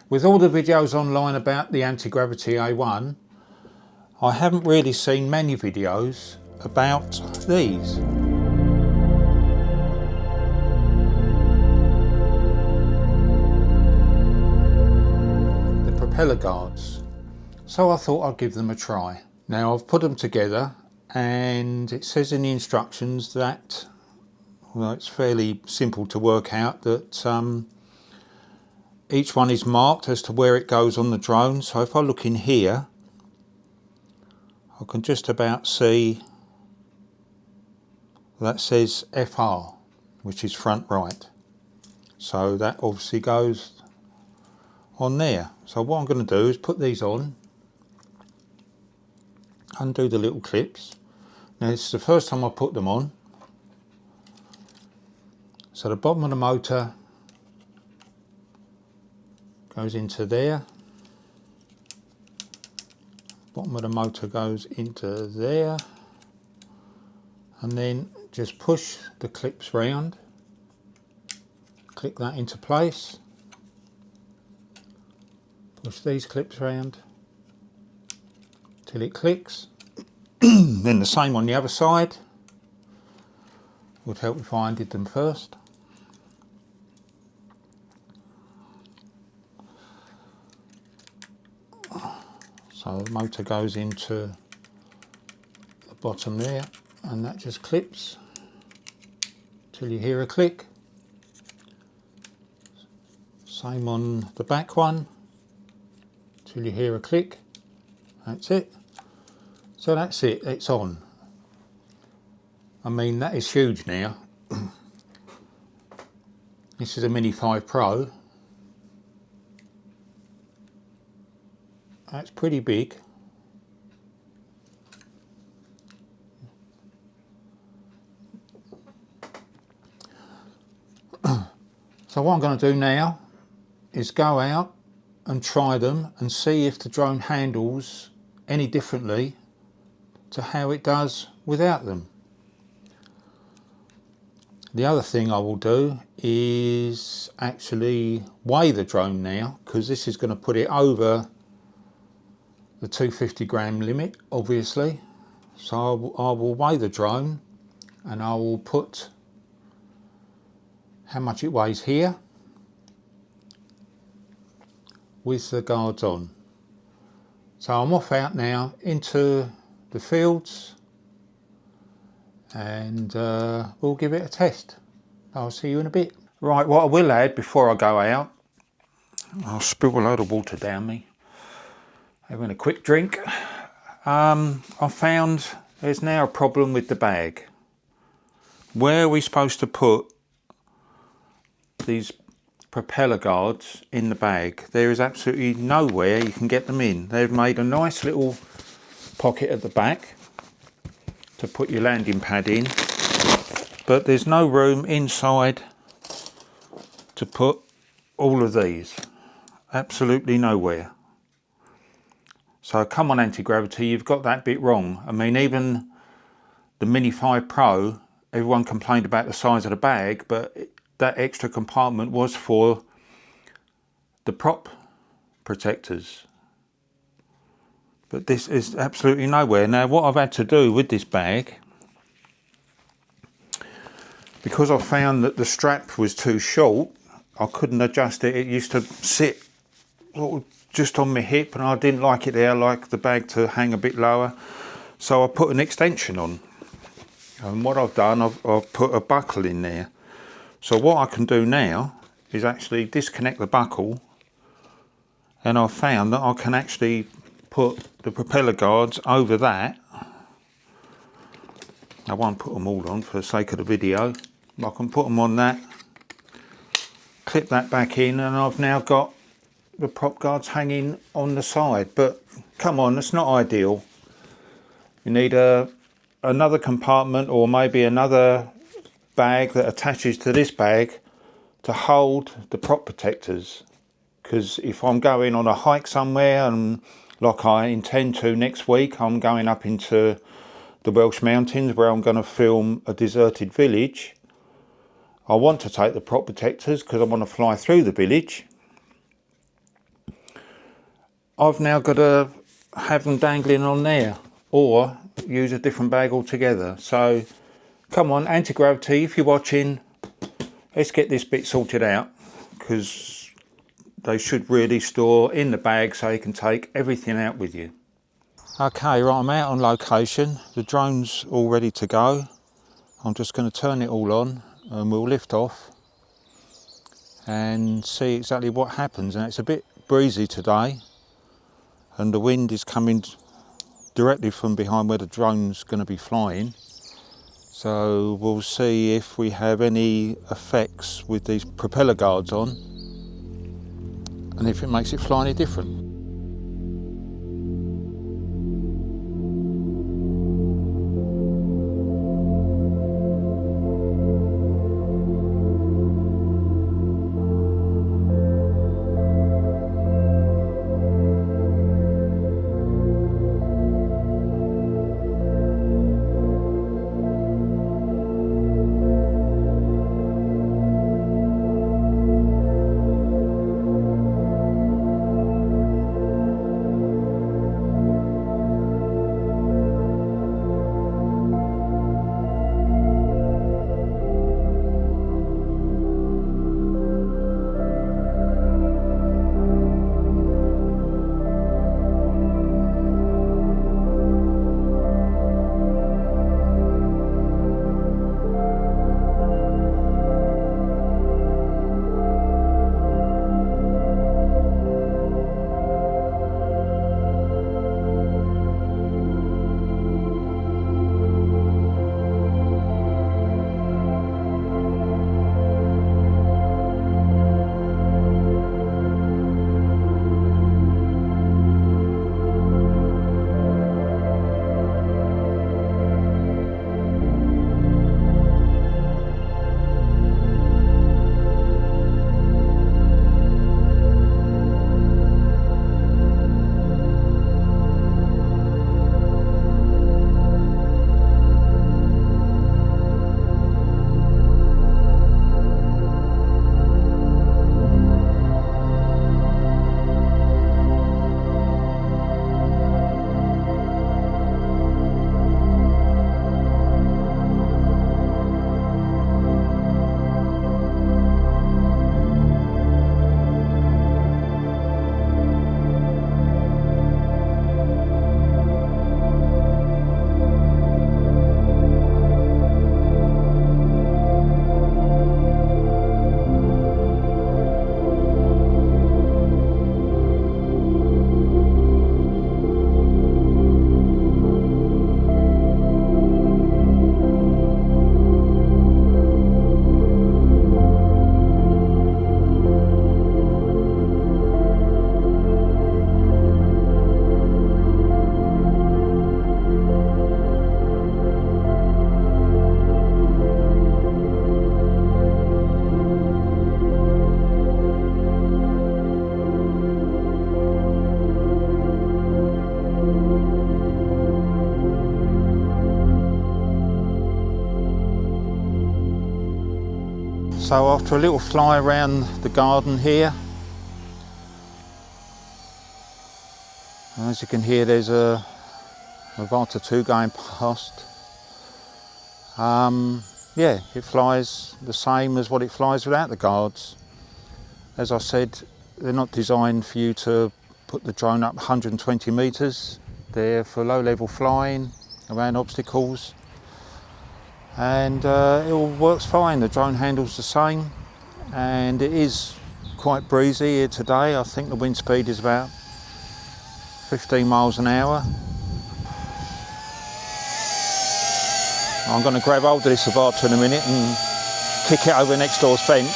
With all the videos online about the Anti-Gravity A1, I haven't really seen many videos about these. The propeller guards. So I thought I'd give them a try. Now I've put them together and it says in the instructions that, well, it's fairly simple to work out that each one is marked as to where it goes on the drone. So if I look in here, I can just about see that says FR, which is front right. So that obviously goes on there. So what I'm going to do is put these on, undo the little clips. Now this is the first time I put them on. So the bottom of the motor goes into there. Bottom of the motor goes into there. And then just push the clips round. Click that into place. Push these clips round till it clicks. Then the same on the other side. Would help if I undid them first. So the motor goes into the bottom there and that just clips till you hear a click. Same on the back one till you hear a click. That's it. So that's it, it's on. I mean, that is huge now. This is a Mini 5 Pro. That's pretty big. So what I'm going to do now is go out and try them and see if the drone handles any differently to how it does without them. The other thing I will do is actually weigh the drone now, because this is going to put it over the 250 gram limit, obviously. So I will weigh the drone and I will put how much it weighs here with the guards on. So I'm off out now into the fields and we'll give it a test. I'll see you in a bit. Right, what I will add before I go out, I'll spill a load of water down me. Having a quick drink. I found there's now a problem with the bag. Where are we supposed to put these propeller guards in the bag? There is absolutely nowhere you can get them in. They've made a nice little pocket at the back to put your landing pad in, but there's no room inside to put all of these. Absolutely nowhere. So come on, Anti-Gravity, you've got that bit wrong. I mean, even the Mini 5 Pro, everyone complained about the size of the bag, but that extra compartment was for the prop protectors. But this is absolutely nowhere. Now what I've had to do with this bag, because I found that the strap was too short, I couldn't adjust it. It used to sit just on my hip and I didn't like it there. I like the bag to hang a bit lower. So I put an extension on. And what I've done, I've put a buckle in there. So what I can do now is actually disconnect the buckle, and I've found that I can actually put the propeller guards over that. I won't put them all on for the sake of the video. I can put them on that, clip that back in, and I've now got the prop guards hanging on the side. But come on, that's not ideal. You need another compartment or maybe another bag that attaches to this bag to hold the prop protectors, because if I'm going on a hike somewhere, and like I intend to next week, I'm going up into the Welsh mountains where I'm going to film a deserted village. I want to take the prop protectors because I want to fly through the village, I've now got to have them dangling on there or use a different bag altogether. So come on, Anti-Gravity, if you're watching, let's get this bit sorted out, because they should really store in the bag so you can take everything out with you. Okay, right, I'm out on location. The drone's all ready to go. I'm just going to turn it all on and we'll lift off and see exactly what happens. And it's a bit breezy today and the wind is coming directly from behind where the drone's going to be flying. So we'll see if we have any effects with these propeller guards on and if it makes it fly any different. So after a little fly around the garden here, as you can hear, there's a Vata 2 going past. Yeah, it flies the same as what it flies without the guards. As I said, they're not designed for you to put the drone up 120 metres. They're for low level flying around obstacles. And it all works fine. The drone handles the same, and it is quite breezy here today. I think the wind speed is about 15 miles an hour. I'm going to grab hold of this Vata in a minute and kick it over next door's fence.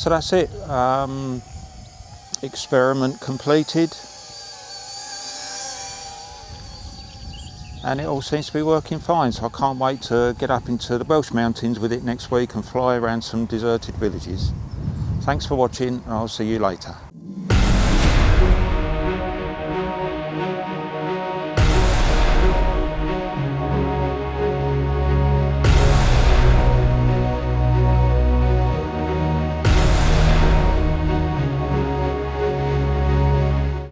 So that's it. Experiment completed. And it all seems to be working fine, so I can't wait to get up into the Welsh Mountains with it next week and fly around some deserted villages. Thanks for watching, and I'll see you later.